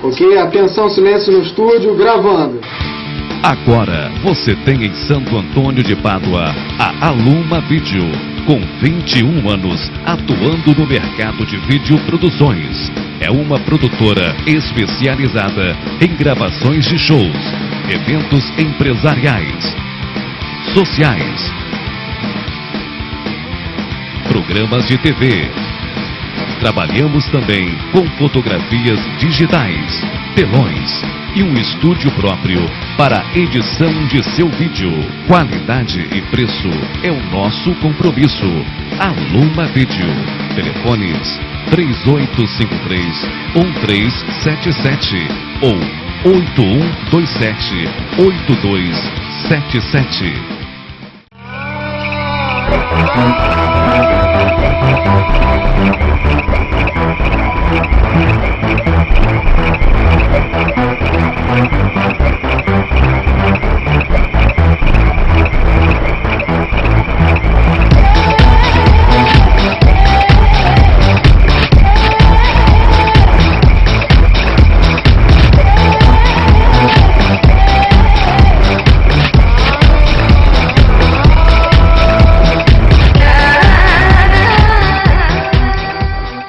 Ok? Atenção, silêncio no estúdio, gravando. Agora você tem em Santo Antônio de Pádua a Aluma Vídeo, com 21 anos atuando no mercado de videoproduções. É uma produtora especializada em gravações de shows, eventos empresariais, sociais, programas de TV. Trabalhamos também com fotografias digitais, telões e um estúdio próprio para a edição de seu vídeo. Qualidade e preço é o nosso compromisso. Aluma Vídeo. Telefones 3853-1377 ou 8127-8277.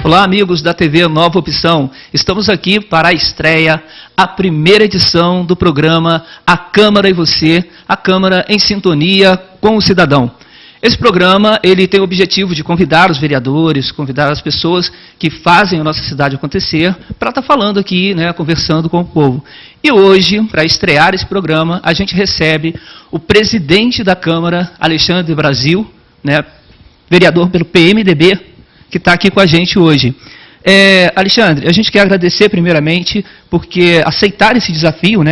Olá, amigos da TV Nova Opção. Estamos aqui para a estreia, a primeira edição do programa A Câmara e Você, a Câmara em sintonia com o cidadão. Esse programa ele tem o objetivo de convidar os vereadores, convidar as pessoas que fazem a nossa cidade acontecer para estar falando aqui, conversando com o povo. E hoje, para estrear esse programa, a gente recebe o presidente da Câmara, Alexandre Brasil, vereador pelo PMDB, que está aqui com a gente hoje. Alexandre, a gente quer agradecer primeiramente porque aceitar esse desafio,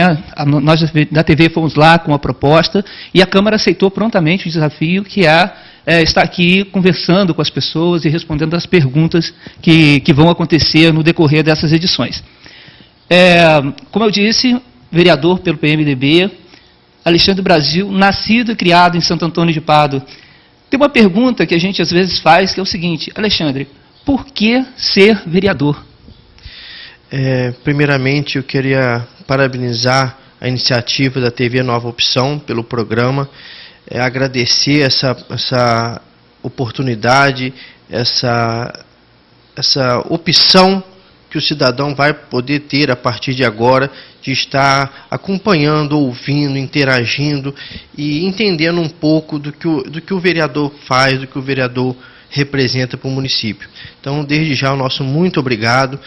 nós da TV fomos lá com a proposta e a Câmara aceitou prontamente o desafio que é estar aqui conversando com as pessoas e respondendo as perguntas que vão acontecer no decorrer dessas edições. Como eu disse, vereador pelo PMDB, Alexandre Brasil, nascido e criado em Santo Antônio de Pádua. Tem uma pergunta que a gente às vezes faz, que é o seguinte: Alexandre, por que ser vereador? Primeiramente, eu queria parabenizar a iniciativa da TV Nova Opção pelo programa, agradecer essa oportunidade, essa opção que o cidadão vai poder ter a partir de agora, de estar acompanhando, ouvindo, interagindo e entendendo um pouco do que o vereador faz, do que o vereador representa para o município. Então, desde já, o nosso muito obrigado.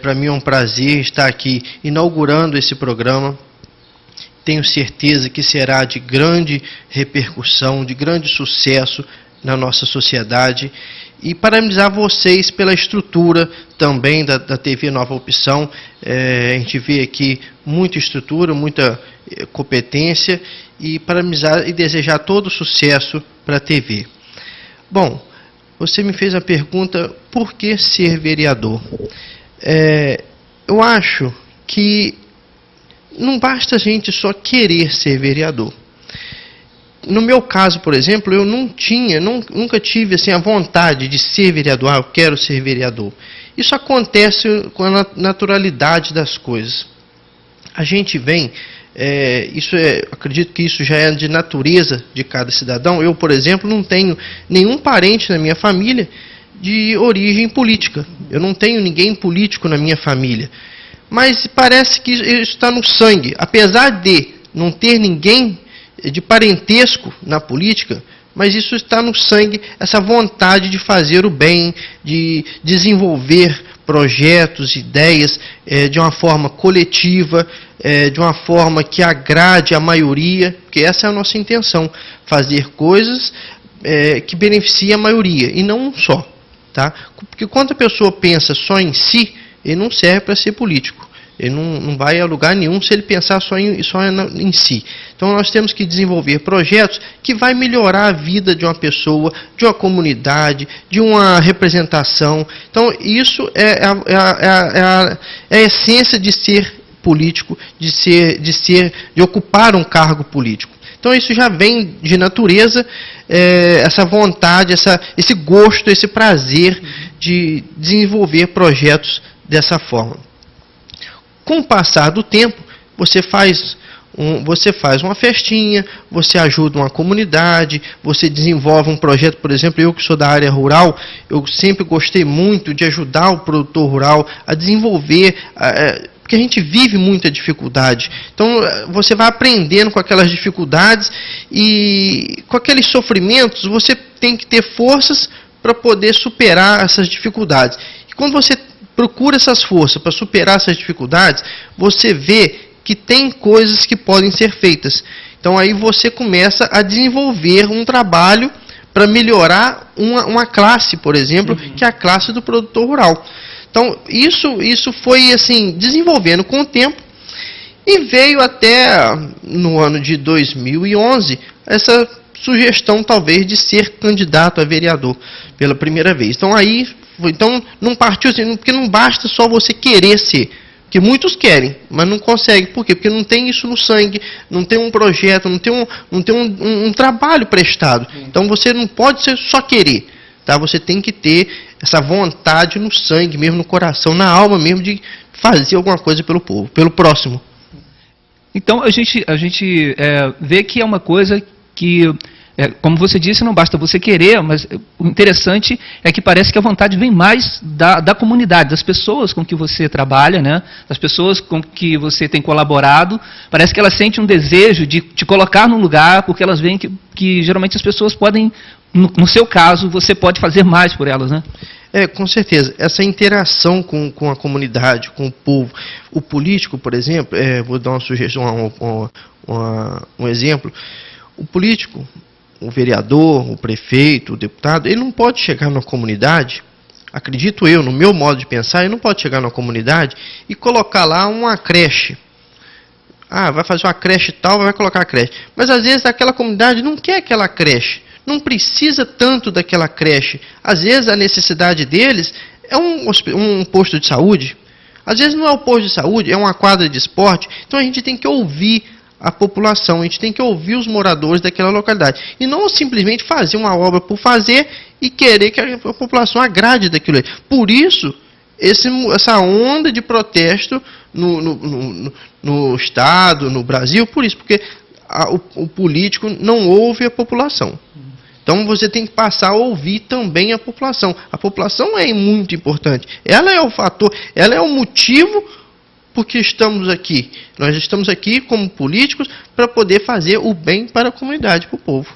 Para mim é um prazer estar aqui inaugurando esse programa. Tenho certeza que será de grande repercussão, de grande sucesso na nossa sociedade. E parabenizar vocês pela estrutura também da TV Nova Opção. A gente vê aqui muita estrutura, muita competência, e parabenizar e desejar todo sucesso para a TV. Bom, você me fez a pergunta, por que ser vereador? Eu acho que não basta a gente só querer ser vereador. No meu caso, por exemplo, eu nunca tive assim, a vontade de ser vereador. Eu quero ser vereador. Isso acontece com a naturalidade das coisas. A gente vem, acredito que isso já é de natureza de cada cidadão. Eu, por exemplo, não tenho nenhum parente na minha família de origem política. Eu não tenho ninguém político na minha família. Mas parece que isso está no sangue. Apesar de não ter ninguém de parentesco na política, mas isso está no sangue, essa vontade de fazer o bem, de desenvolver projetos, ideias de uma forma coletiva, de uma forma que agrade a maioria, porque essa é a nossa intenção, fazer coisas que beneficiem a maioria, e não um só. Tá? Porque quando a pessoa pensa só em si, ele não serve para ser político. Ele não vai a lugar nenhum se ele pensar só em si. Então nós temos que desenvolver projetos que vai melhorar a vida de uma pessoa, de uma comunidade, de uma representação. Então isso é a essência de ser político, de ocupar um cargo político. Então isso já vem de natureza, essa vontade, esse gosto, esse prazer de desenvolver projetos dessa forma. Com o passar do tempo, você faz uma festinha, você ajuda uma comunidade, você desenvolve um projeto. Por exemplo, eu que sou da área rural, eu sempre gostei muito de ajudar o produtor rural a desenvolver, porque a gente vive muita dificuldade. Então, você vai aprendendo com aquelas dificuldades e com aqueles sofrimentos, você tem que ter forças para poder superar essas dificuldades. E quando você procura essas forças para superar essas dificuldades, você vê que tem coisas que podem ser feitas. Então aí você começa a desenvolver um trabalho para melhorar uma classe, por exemplo, que é a classe do produtor rural. Então isso foi assim desenvolvendo com o tempo e veio até no ano de 2011 essa sugestão talvez de ser candidato a vereador pela primeira vez. Então não partiu assim, porque não basta só você querer ser. Que muitos querem, mas não conseguem. Por quê? Porque não tem isso no sangue, não tem um projeto, não tem um trabalho prestado. Então você não pode ser só querer. Tá? Você tem que ter essa vontade no sangue, mesmo no coração, na alma mesmo, de fazer alguma coisa pelo povo, pelo próximo. Então a gente vê que é uma coisa que, como você disse, não basta você querer, mas o interessante é que parece que a vontade vem mais da comunidade, das pessoas com que você trabalha, né? Das pessoas com que você tem colaborado. Parece que elas sentem um desejo de te colocar num lugar, porque elas veem que geralmente as pessoas podem, no seu caso, você pode fazer mais por elas, né? Com certeza. Essa interação com a comunidade, com o povo. O político, por exemplo, vou dar uma sugestão, um exemplo. O político, o vereador, o prefeito, o deputado, ele não pode chegar numa comunidade, acredito eu, no meu modo de pensar, ele não pode chegar numa comunidade e colocar lá uma creche. Vai fazer uma creche tal, vai colocar a creche. Mas às vezes aquela comunidade não quer aquela creche, não precisa tanto daquela creche. Às vezes a necessidade deles é um posto de saúde, às vezes não é o posto de saúde, é uma quadra de esporte. Então a gente tem que ouvir a população, a gente tem que ouvir os moradores daquela localidade. E não simplesmente fazer uma obra por fazer e querer que a população agrade daquilo ali. Por isso, essa onda de protesto no Estado, no Brasil, por isso, porque o político não ouve a população. Então você tem que passar a ouvir também a população. A população é muito importante. Ela é o fator, ela é o motivo porque estamos aqui. Nós estamos aqui como políticos para poder fazer o bem para a comunidade, para o povo.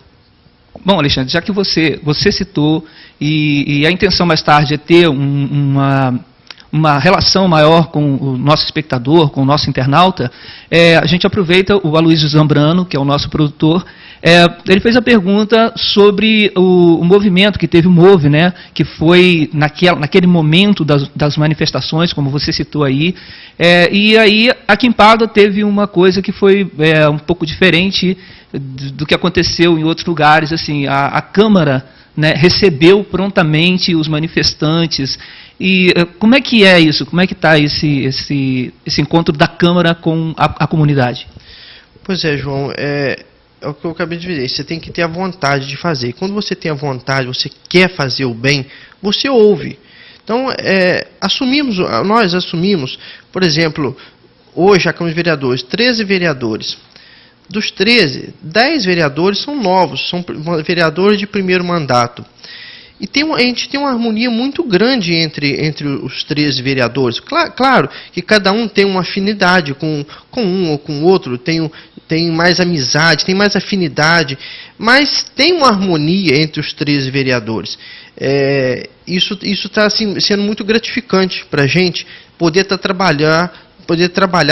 Bom, Alexandre, já que você citou, e a intenção mais tarde é ter uma relação maior com o nosso espectador, com o nosso internauta, a gente aproveita o Aloysio Zambrano, que é o nosso produtor. Ele fez a pergunta sobre o movimento que teve o MOVE, né, que foi naquele momento das manifestações, como você citou aí, e aí aqui em Pádua teve uma coisa que foi um pouco diferente do que aconteceu em outros lugares. Assim, a Câmara, né, recebeu prontamente os manifestantes. E como é que é isso? Como é que está esse encontro da Câmara com a comunidade? Pois é, João, é o que eu acabei de dizer, você tem que ter a vontade de fazer. Quando você tem a vontade, você quer fazer o bem, você ouve. Então, nós assumimos, por exemplo, hoje a Câmara de Vereadores, 13 vereadores. Dos 13, 10 vereadores são novos, são vereadores de primeiro mandato. E a gente tem uma harmonia muito grande entre os 13 vereadores. Claro que cada um tem uma afinidade com um ou com o outro, tem mais amizade, tem mais afinidade, mas tem uma harmonia entre os 13 vereadores. Isso está assim, sendo muito gratificante para a gente poder trabalhar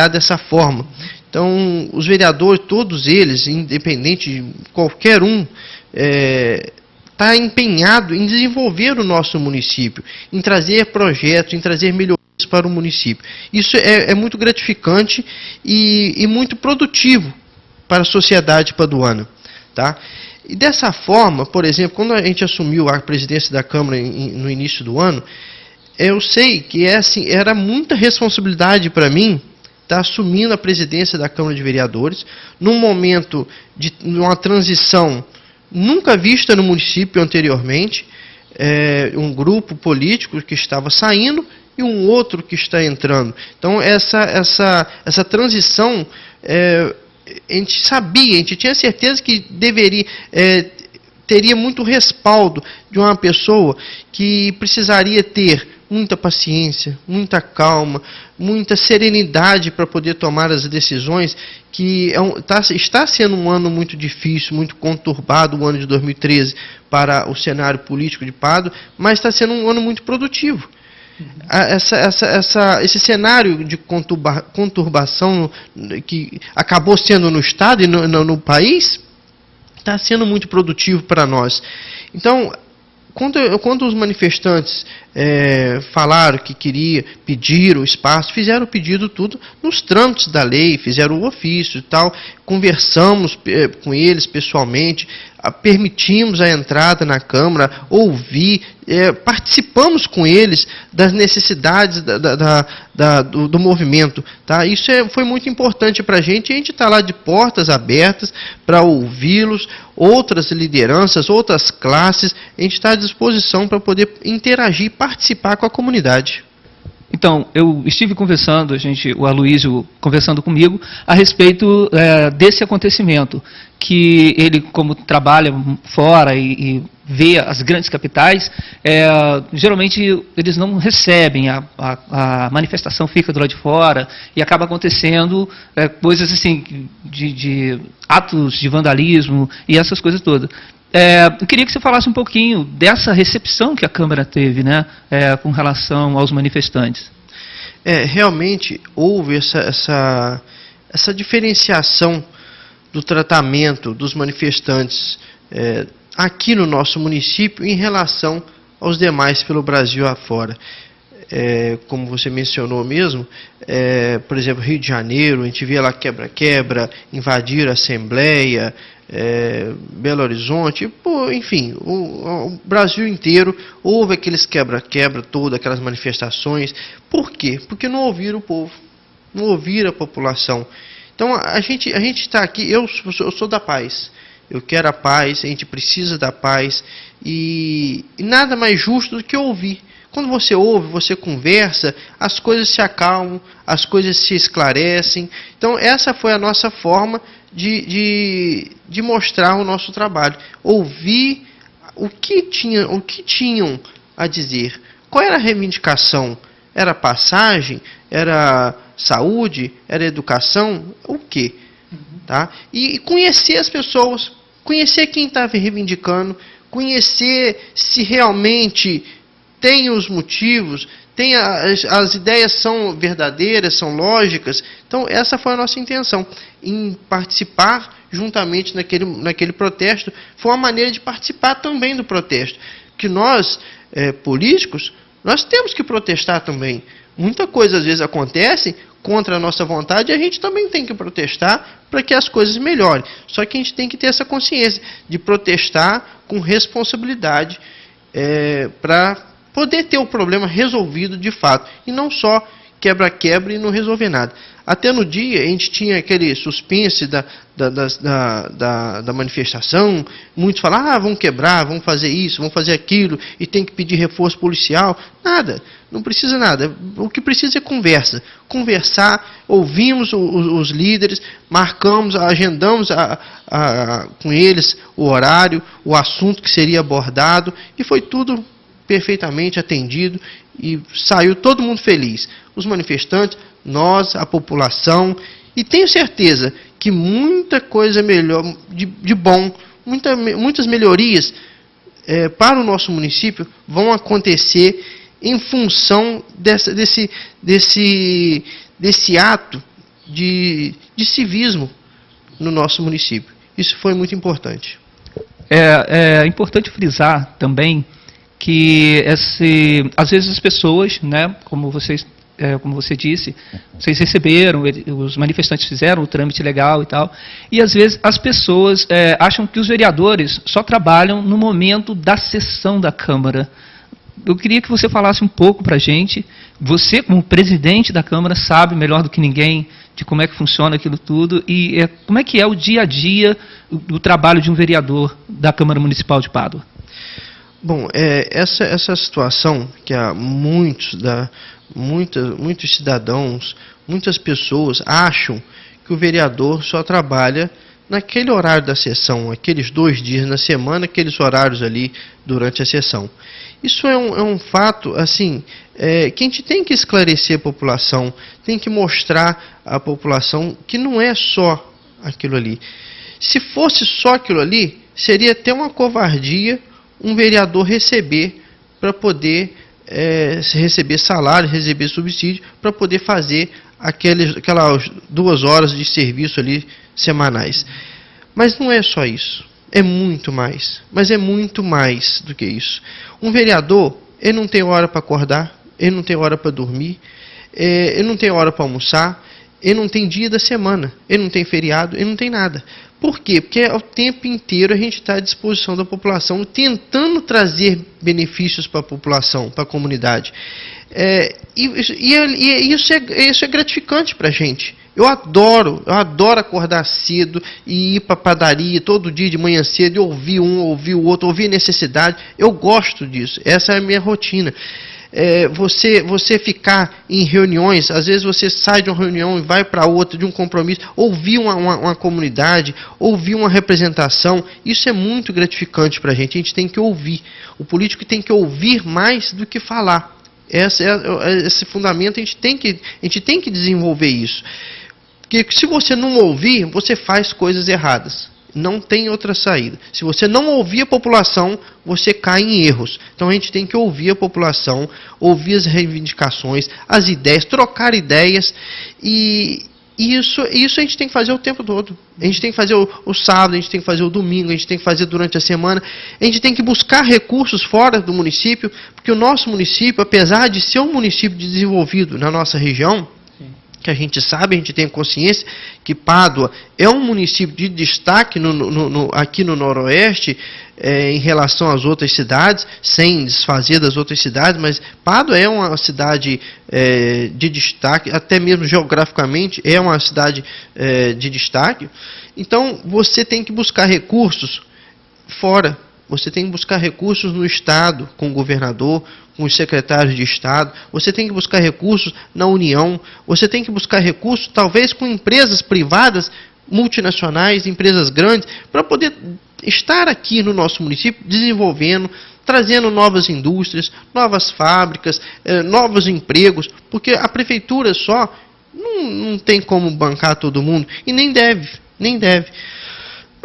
dessa forma. Então, os vereadores, todos eles, independente de qualquer um, está empenhado em desenvolver o nosso município, em trazer projetos, em trazer melhorias para o município. Isso é muito gratificante e muito produtivo para a sociedade paduana. Tá? E dessa forma, por exemplo, quando a gente assumiu a presidência da Câmara no início do ano, eu sei que era muita responsabilidade para mim estar assumindo a presidência da Câmara de Vereadores, num momento de uma transição nunca vista no município anteriormente, um grupo político que estava saindo e um outro que está entrando. Então, essa transição, a gente sabia, a gente tinha certeza que teria muito respaldo de uma pessoa que precisaria ter muita paciência, muita calma, muita serenidade para poder tomar as decisões, que está sendo um ano muito difícil, muito conturbado, o ano de 2013 para o cenário político de Pádua, mas está sendo um ano muito produtivo. Esse cenário de conturbação que acabou sendo no Estado e no país, está sendo muito produtivo para nós. Então, quando os manifestantes falaram que pediram espaço, fizeram o pedido tudo nos trâmites da lei, fizeram o ofício e tal, conversamos com eles pessoalmente, permitimos a entrada na Câmara, participamos com eles das necessidades do movimento. Tá? Isso foi muito importante para a gente está lá de portas abertas para ouvi-los, outras lideranças, outras classes, a gente está à disposição para poder interagir, participar com a comunidade. Então, eu estive conversando, o Aloysio conversando comigo, a respeito desse acontecimento, que ele, como trabalha fora e vê as grandes capitais, geralmente eles não recebem, a manifestação fica do lado de fora e acaba acontecendo coisas assim, de atos de vandalismo e essas coisas todas. Eu queria que você falasse um pouquinho dessa recepção que a Câmara teve, né, com relação aos manifestantes. Realmente houve essa diferenciação do tratamento dos manifestantes aqui no nosso município em relação aos demais pelo Brasil afora. Como você mencionou mesmo, por exemplo, Rio de Janeiro, a gente via lá quebra-quebra, invadir a Assembleia, Belo Horizonte, enfim, o Brasil inteiro houve aqueles quebra-quebra, todas aquelas manifestações. Por quê? Porque não ouviram o povo, não ouviram a população. Então a gente está aqui, eu sou da paz, eu quero a paz, a gente precisa da paz, e nada mais justo do que ouvir. Quando você ouve, você conversa, as coisas se acalmam, as coisas se esclarecem. Então essa foi a nossa forma de mostrar o nosso trabalho. Ouvir o que tinham a dizer. Qual era a reivindicação? Era passagem? Era saúde? Era educação? O quê? Tá? E conhecer as pessoas, conhecer quem estava reivindicando, conhecer se realmente tem os motivos, as ideias são verdadeiras, são lógicas. Então essa foi a nossa intenção, em participar juntamente naquele protesto. Foi uma maneira de participar também do protesto, que nós, políticos, nós temos que protestar também. Muita coisa às vezes acontece contra a nossa vontade e a gente também tem que protestar para que as coisas melhorem. Só que a gente tem que ter essa consciência de protestar com responsabilidade para poder ter o problema resolvido de fato, e não só quebra-quebra e não resolver nada. Até no dia a gente tinha aquele suspense da manifestação, muitos falavam, vamos quebrar, vamos fazer isso, vamos fazer aquilo, e tem que pedir reforço policial. Nada, não precisa nada. O que precisa é conversar, ouvimos os líderes, marcamos, agendamos com eles o horário, o assunto que seria abordado, e foi tudo perfeitamente atendido e saiu todo mundo feliz. Os manifestantes, nós, a população, e tenho certeza que muita coisa melhor, de bom, muitas melhorias para o nosso município vão acontecer em função desse ato de civismo no nosso município. Isso foi muito importante. É importante frisar também que às vezes as pessoas, né, como você disse, vocês receberam, os manifestantes fizeram o trâmite legal e tal, e às vezes as pessoas acham que os vereadores só trabalham no momento da sessão da Câmara. Eu queria que você falasse um pouco para a gente. Você, como presidente da Câmara, sabe melhor do que ninguém de como é que funciona aquilo tudo e como é que é o dia a dia do trabalho de um vereador da Câmara Municipal de Pádua. Bom, essa situação que há muitos muitos cidadãos, muitas pessoas acham que o vereador só trabalha naquele horário da sessão, aqueles 2 dias na semana, aqueles horários ali durante a sessão. Isso é um fato, assim, que a gente tem que esclarecer a população, tem que mostrar à população que não é só aquilo ali. Se fosse só aquilo ali, seria até uma covardia um vereador receber para poder receber salário, receber subsídio, para poder fazer aquelas 2 horas de serviço ali semanais. Mas não é só isso. É muito mais. Mas é muito mais do que isso. Um vereador, ele não tem hora para acordar, ele não tem hora para dormir, ele não tem hora para almoçar, ele não tem dia da semana, ele não tem feriado, ele não tem nada. Por quê? Porque o tempo inteiro a gente está à disposição da população, tentando trazer benefícios para a população, para a comunidade. Isso é gratificante para a gente. Eu adoro acordar cedo e ir para a padaria todo dia de manhã cedo e ouvir um, ouvir o outro, ouvir necessidade. Eu gosto disso, essa é a minha rotina. Você ficar em reuniões, às vezes você sai de uma reunião e vai para outra, de um compromisso, ouvir uma comunidade, ouvir uma representação, isso é muito gratificante para a gente tem que ouvir. O político tem que ouvir mais do que falar. Esse fundamento, a gente tem que desenvolver isso. Porque se você não ouvir, você faz coisas erradas. Não tem outra saída. Se você não ouvir a população, você cai em erros. Então a gente tem que ouvir a população, ouvir as reivindicações, as ideias, trocar ideias. E isso a gente tem que fazer o tempo todo. A gente tem que fazer o sábado, a gente tem que fazer o domingo, a gente tem que fazer durante a semana. A gente tem que buscar recursos fora do município, porque o nosso município, apesar de ser um município desenvolvido na nossa região, que a gente sabe, a gente tem consciência que Pádua é um município de destaque aqui no Noroeste, em relação às outras cidades, sem desfazer das outras cidades, mas Pádua é uma cidade de destaque, até mesmo geograficamente é uma cidade de destaque. Então você tem que buscar recursos fora. Você tem que buscar recursos no Estado, com o governador, com os secretários de Estado. Você tem que buscar recursos na União. Você tem que buscar recursos, talvez, com empresas privadas, multinacionais, empresas grandes, para poder estar aqui no nosso município, desenvolvendo, trazendo novas indústrias, novas fábricas, novos empregos, porque a prefeitura só não tem como bancar todo mundo, e nem deve.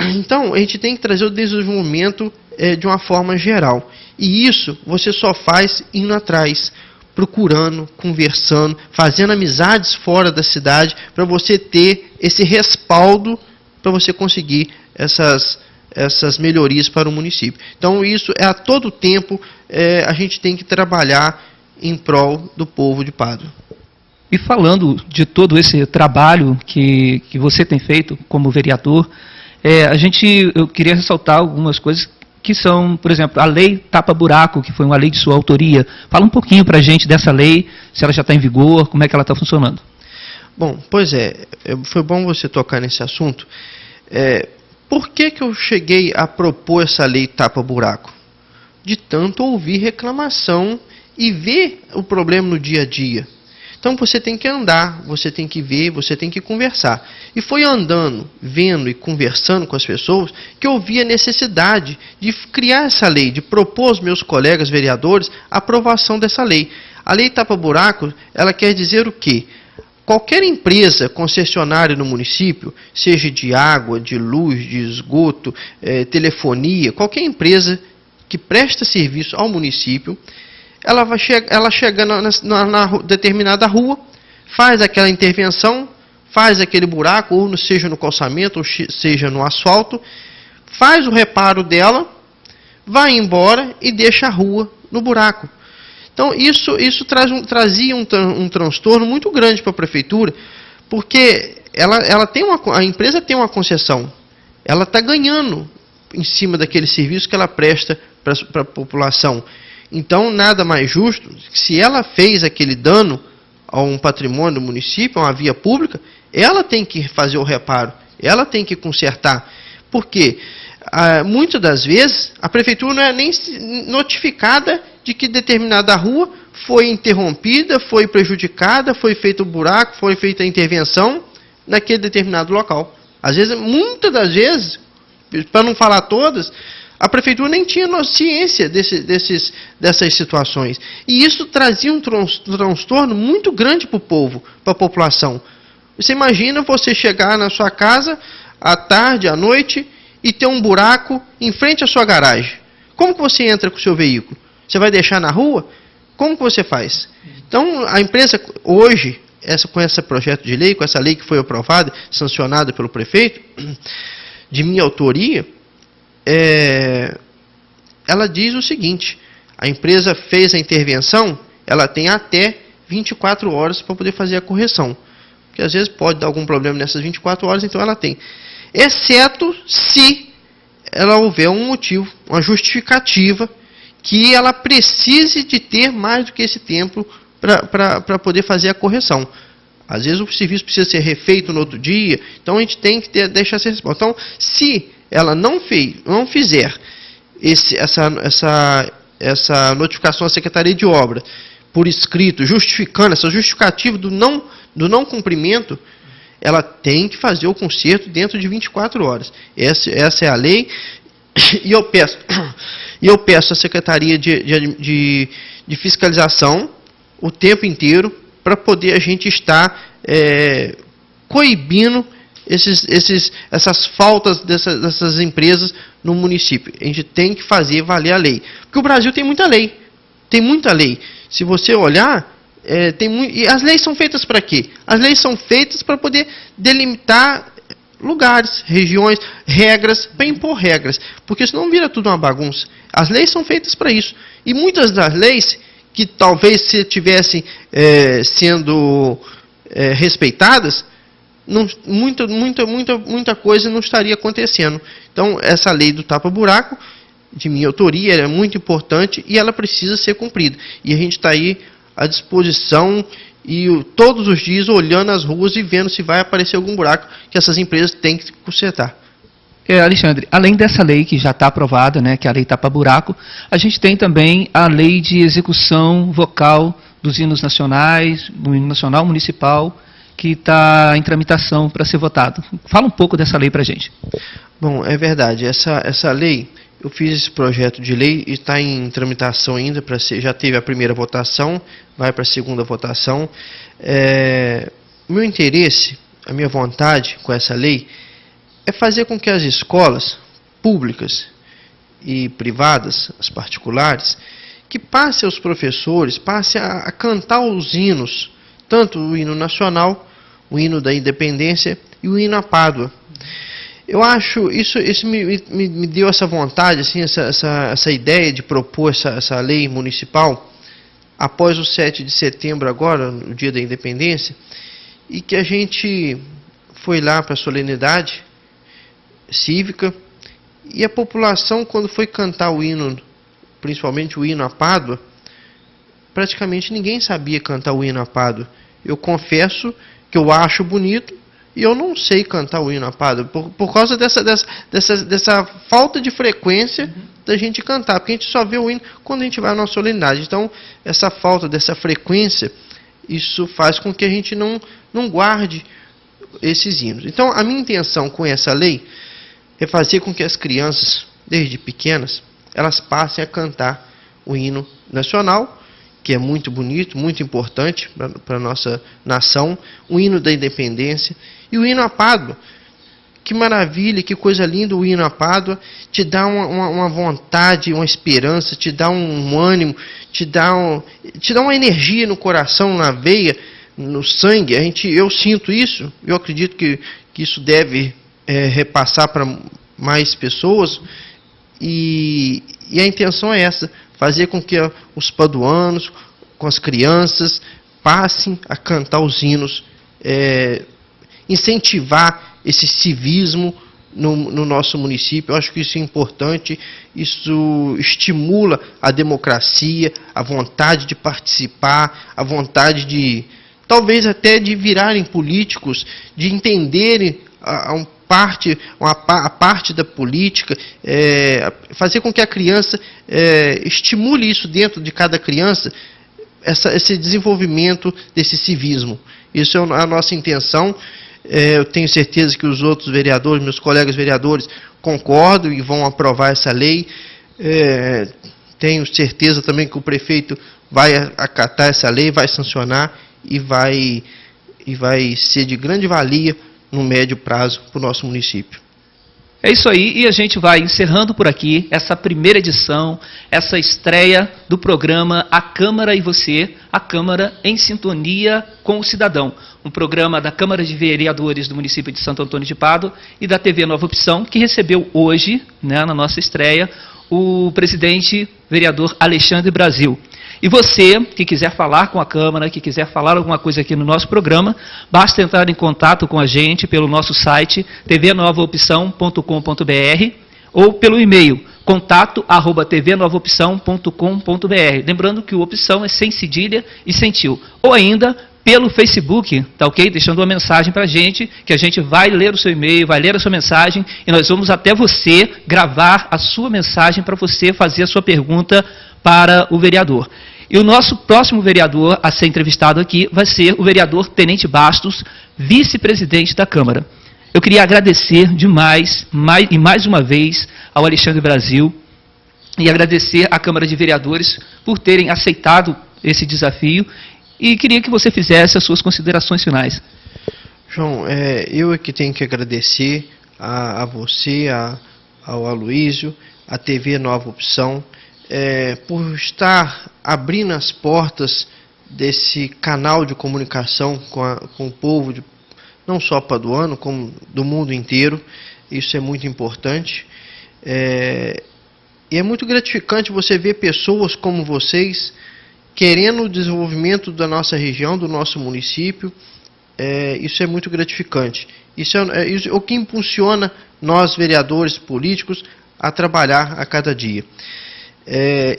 Então, a gente tem que trazer o desenvolvimento de uma forma geral. E isso você só faz indo atrás, procurando, conversando, fazendo amizades fora da cidade, para você ter esse respaldo, para você conseguir essas melhorias para o município. Então, isso a todo tempo a gente tem que trabalhar em prol do povo de Pádua. E falando de todo esse trabalho que você tem feito como vereador, eu queria ressaltar algumas coisas que são, por exemplo, a lei tapa-buraco, que foi uma lei de sua autoria. Fala um pouquinho para a gente dessa lei, se ela já está em vigor, como é que ela está funcionando. Bom, pois foi bom você tocar nesse assunto. Por que eu cheguei a propor essa lei tapa-buraco? De tanto ouvir reclamação e ver o problema no dia a dia. Então você tem que andar, você tem que ver, você tem que conversar. E foi andando, vendo e conversando com as pessoas que eu vi a necessidade de criar essa lei, de propor aos meus colegas vereadores a aprovação dessa lei. A lei tapa-buraco, ela quer dizer o quê? Qualquer empresa concessionária no município, seja de água, de luz, de esgoto, telefonia, qualquer empresa que presta serviço ao município, ela chega na determinada rua, faz aquela intervenção, faz aquele buraco, ou seja no calçamento, ou seja no asfalto, faz o reparo dela, vai embora e deixa a rua no buraco. Então isso trazia um transtorno muito grande para a prefeitura, porque a empresa tem uma concessão, ela está ganhando em cima daquele serviço que ela presta para a população. Então, nada mais justo, se ela fez aquele dano a um patrimônio do município, a uma via pública, ela tem que fazer o reparo, ela tem que consertar. Por quê? Muitas das vezes, a prefeitura não é nem notificada de que determinada rua foi interrompida, foi prejudicada, foi feito o buraco, foi feita a intervenção naquele determinado local. Às vezes, muitas das vezes, para não falar todas, a prefeitura nem tinha ciência dessas situações. E isso trazia um transtorno muito grande para o povo, para a população. Você imagina você chegar na sua casa, à tarde, à noite, e ter um buraco em frente à sua garagem. Como que você entra com o seu veículo? Você vai deixar na rua? Como que você faz? Então, a empresa, hoje, com esse projeto de lei, com essa lei que foi aprovada, sancionada pelo prefeito, de minha autoria, ela diz o seguinte: a empresa fez a intervenção, ela tem até 24 horas para poder fazer a correção. Porque às vezes pode dar algum problema nessas 24 horas, então ela tem. Exceto se ela houver um motivo, uma justificativa, que ela precise de ter mais do que esse tempo para poder fazer a correção. Às vezes o serviço precisa ser refeito no outro dia, então a gente tem que deixar essa resposta. Então, se ela não fizer essa notificação à Secretaria de Obra por escrito, justificando, essa justificativa do não cumprimento, ela tem que fazer o conserto dentro de 24 horas. Essa é a lei. E eu peço à Secretaria de Fiscalização o tempo inteiro para poder a gente estar coibindo essas faltas dessas empresas no município. A gente tem que fazer valer a lei. Porque o Brasil tem muita lei. Tem muita lei. Se você olhar, e as leis são feitas para quê? As leis são feitas para poder delimitar lugares, regiões, regras, para impor regras. Porque senão vira tudo uma bagunça. As leis são feitas para isso. E muitas das leis, que talvez se tivessem sendo respeitadas, muita coisa não estaria acontecendo. Então, essa lei do tapa-buraco, de minha autoria, é muito importante e ela precisa ser cumprida. E a gente está aí à disposição e todos os dias olhando as ruas e vendo se vai aparecer algum buraco que essas empresas têm que consertar. Alexandre, além dessa lei que já está aprovada, né, que é a lei tapa-buraco, a gente tem também a lei de execução vocal dos hinos nacionais, do hino nacional municipal, que está em tramitação para ser votado. Fala um pouco dessa lei para a gente. Bom, é verdade. Essa lei, eu fiz esse projeto de lei e está em tramitação ainda, já teve a primeira votação, vai para a segunda votação. Meu interesse, a minha vontade com essa lei é fazer com que as escolas públicas e privadas, as particulares, que passem aos professores, passem a cantar os hinos, tanto o hino nacional, o hino da independência e o hino à Pádua. Eu acho, isso me deu essa vontade, assim, essa ideia de propor essa lei municipal após o 7 de setembro agora, no dia da independência, e que a gente foi lá para a solenidade cívica, e a população, quando foi cantar o hino, principalmente o hino à Pádua, praticamente ninguém sabia cantar o hino à Pádua. Eu confesso que eu acho bonito e eu não sei cantar o hino à Pádua, por causa dessa falta de frequência da gente cantar, porque a gente só vê o hino quando a gente vai na solenidade. Então, essa falta dessa frequência, isso faz com que a gente não guarde esses hinos. Então, a minha intenção com essa lei é fazer com que as crianças, desde pequenas, elas passem a cantar o hino nacional, que é muito bonito, muito importante para a nossa nação, o hino da independência e o hino à Pádua. Que maravilha, que coisa linda o hino à Pádua, te dá uma vontade, uma esperança, te dá um ânimo, te dá uma energia no coração, na veia, no sangue. Eu sinto isso, eu acredito que isso deve repassar para mais pessoas, e a intenção é essa, fazer com que os paduanos, com as crianças, passem a cantar os hinos, incentivar esse civismo no nosso município. Eu acho que isso é importante, isso estimula a democracia, a vontade de participar, a vontade de, talvez até de virarem políticos, de entenderem a parte da política, fazer com que a criança estimule isso dentro de cada criança, esse desenvolvimento desse civismo. Isso é a nossa intenção. Eu tenho certeza que os outros vereadores, meus colegas vereadores, concordam e vão aprovar essa lei. Tenho certeza também que o prefeito vai acatar essa lei, vai sancionar e vai ser de grande valia no médio prazo para o nosso município. É isso aí, e a gente vai encerrando por aqui essa primeira edição, essa estreia do programa A Câmara e Você, a Câmara em Sintonia com o Cidadão, um programa da Câmara de Vereadores do município de Santo Antônio de Pádua e da TV Nova Opção, que recebeu hoje, né, na nossa estreia, o presidente vereador Alexandre Brasil. E você que quiser falar com a Câmara, que quiser falar alguma coisa aqui no nosso programa, basta entrar em contato com a gente pelo nosso site tvnovaopção.com.br ou pelo e-mail contato@tvnovaopção.com.br. Lembrando que o opção é sem cedilha e sem tio. Ou ainda pelo Facebook, tá ok? Deixando uma mensagem para a gente, que a gente vai ler o seu e-mail, vai ler a sua mensagem e nós vamos até você gravar a sua mensagem para você fazer a sua pergunta para o vereador. E o nosso próximo vereador a ser entrevistado aqui vai ser o vereador Tenente Bastos, vice-presidente da Câmara. Eu queria agradecer demais, mais uma vez, ao Alexandre Brasil e agradecer à Câmara de Vereadores por terem aceitado esse desafio e queria que você fizesse as suas considerações finais. João, eu é que tenho que agradecer a você, ao Aloísio, à TV Nova Opção, por estar abrindo as portas desse canal de comunicação com o povo, não só paduano, como do mundo inteiro. Isso é muito importante. E é muito gratificante você ver pessoas como vocês querendo o desenvolvimento da nossa região, do nosso município. Isso é muito gratificante. Isso é o que impulsiona nós, vereadores políticos, a trabalhar a cada dia.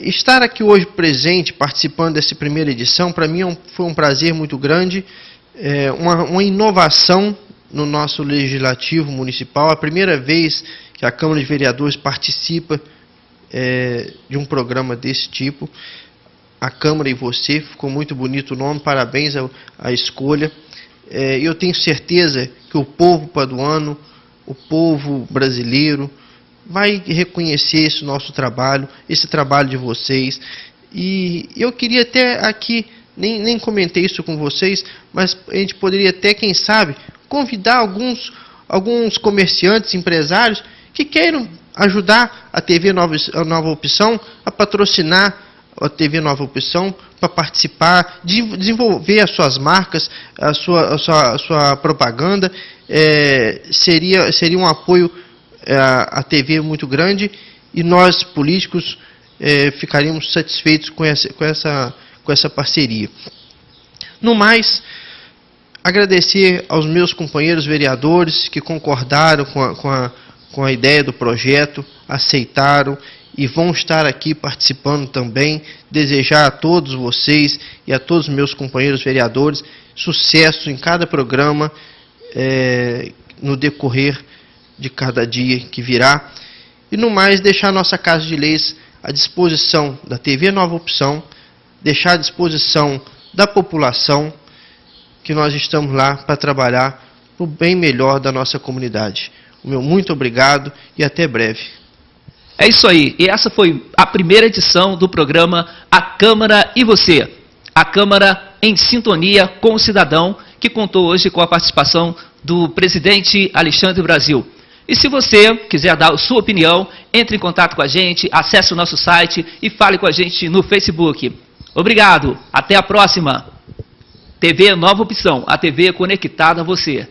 Estar aqui hoje presente, participando dessa primeira edição, para mim foi um prazer muito grande, uma inovação no nosso legislativo municipal, a primeira vez que a Câmara de Vereadores participa de um programa desse tipo. A Câmara e Você, ficou muito bonito o nome, parabéns à escolha. Eu tenho certeza que o povo paduano, o povo brasileiro, vai reconhecer esse nosso trabalho, esse trabalho de vocês. E eu queria até aqui, nem comentei isso com vocês, mas a gente poderia até, quem sabe, convidar alguns comerciantes, empresários, que queiram ajudar a TV Nova Opção, a patrocinar a TV Nova Opção, para participar, desenvolver as suas marcas, a sua propaganda. Seria um apoio a TV muito grande e nós políticos ficaríamos satisfeitos com essa parceria. No mais, agradecer aos meus companheiros vereadores que concordaram com a ideia do projeto, aceitaram e vão estar aqui participando também. Desejar a todos vocês e a todos os meus companheiros vereadores sucesso em cada programa no decorrer de cada dia que virá. E no mais, deixar a nossa Casa de Leis à disposição da TV Nova Opção, deixar à disposição da população, que nós estamos lá para trabalhar para o bem melhor da nossa comunidade. O meu muito obrigado e até breve. É isso aí, e essa foi a primeira edição do programa A Câmara e Você, a Câmara em Sintonia com o Cidadão, que contou hoje com a participação do presidente Alexandre Brasil. E se você quiser dar a sua opinião, entre em contato com a gente, acesse o nosso site e fale com a gente no Facebook. Obrigado, até a próxima. TV Nova Opção, a TV conectada a você.